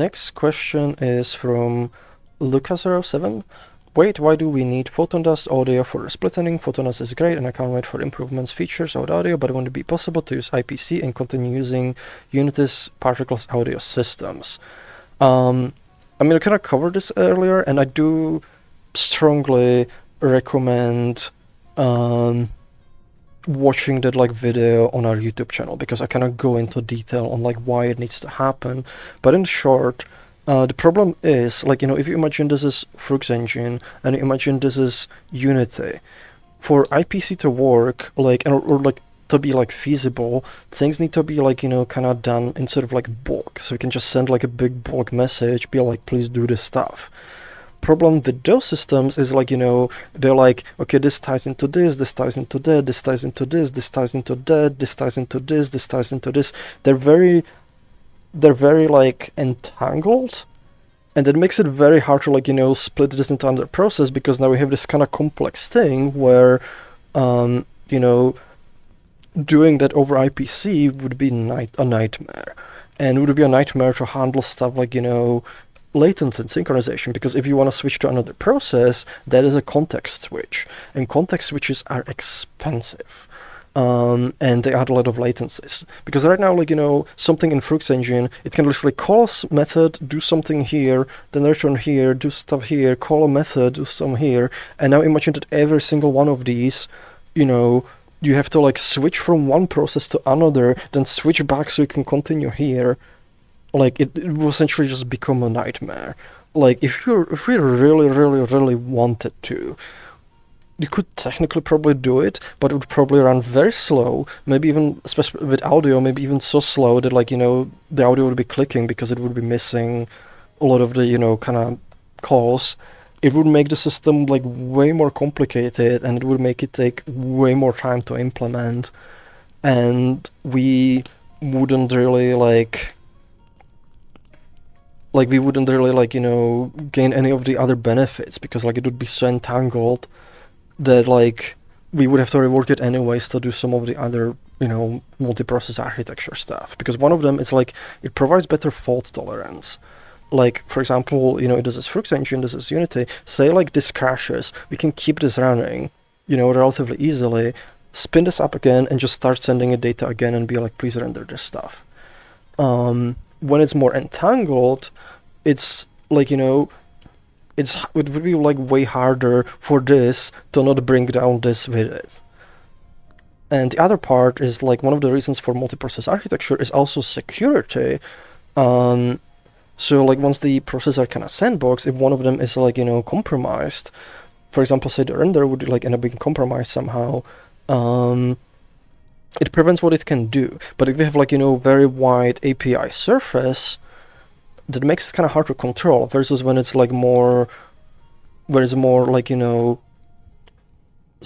next question is from Lucas07. Wait, why do we need PhotonDust audio for splitting? PhotonDust is great and I can't wait for improvements, features of audio, but wouldn't it be possible to use IPC and continue using Unity's particles audio systems? I mean, I kind of covered this earlier, and I do strongly recommend watching that video on our YouTube channel, because I kind of go into detail on why it needs to happen. But in short, the problem is, if you imagine this is Froox engine and you imagine this is Unity, for IPC to work, or to be feasible, things need to be kind of done in sort of bulk. So you can just send a big bulk message, be please do this stuff. Problem with those systems is they're okay, this ties into this, this ties into that, this ties into this, this ties into that, this ties into this, this ties into this. They're very entangled, and it makes it very hard to split this into another process, because now we have this kind of complex thing where doing that over IPC would be a nightmare, and it would be a nightmare to handle stuff latency and synchronization, because if you want to switch to another process, that is a context switch, and context switches are expensive, and they add a lot of latencies. Because right now, something in Froox engine, it can literally call a method, do something here, then return here, do stuff here, call a method, do some here, and now imagine that every single one of these, you have to switch from one process to another, then switch back so you can continue here. It will essentially just become a nightmare. If we really wanted to, you could technically probably do it, but it would probably run very slow, maybe even, especially with audio, maybe even so slow that the audio would be clicking because it would be missing a lot of the kind of calls. It would make the system way more complicated, and it would make it take way more time to implement, and we wouldn't really we wouldn't really gain any of the other benefits, because it would be so entangled that we would have to rework it anyways to do some of the other multi-process architecture stuff. Because one of them is it provides better fault tolerance. For example, this is Froox engine, this is Unity. Say this crashes, we can keep this running, relatively easily, spin this up again, and just start sending it data again and be please render this stuff. When it's more entangled, it's it would be way harder for this to not bring down this with it. And the other part is one of the reasons for multi-process architecture is also security. So once the processes are kind of sandboxed, if one of them is compromised, for example, say the render would end up being compromised somehow, it prevents what it can do. But if we have very wide API surface, that makes it kind of hard to control, versus when it's more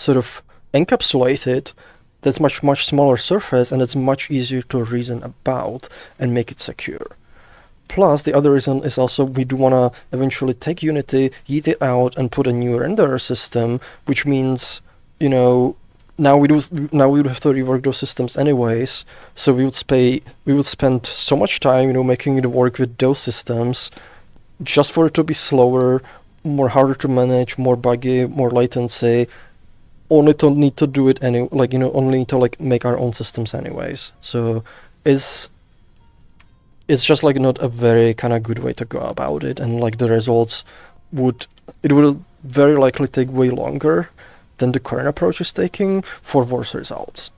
sort of encapsulated, that's much smaller surface, and it's much easier to reason about and make it secure. Plus, the other reason is also we do want to eventually take Unity, yeet it out, and put a new renderer system, which means, now we would have to rework those systems anyways. So we would spend so much time, making it work with those systems, just for it to be slower, more harder to manage, more buggy, more latency, only to need to do it only to make our own systems anyways. So it's just not a very kind of good way to go about it, and the results will very likely take way longer than the current approach is taking, for worse results.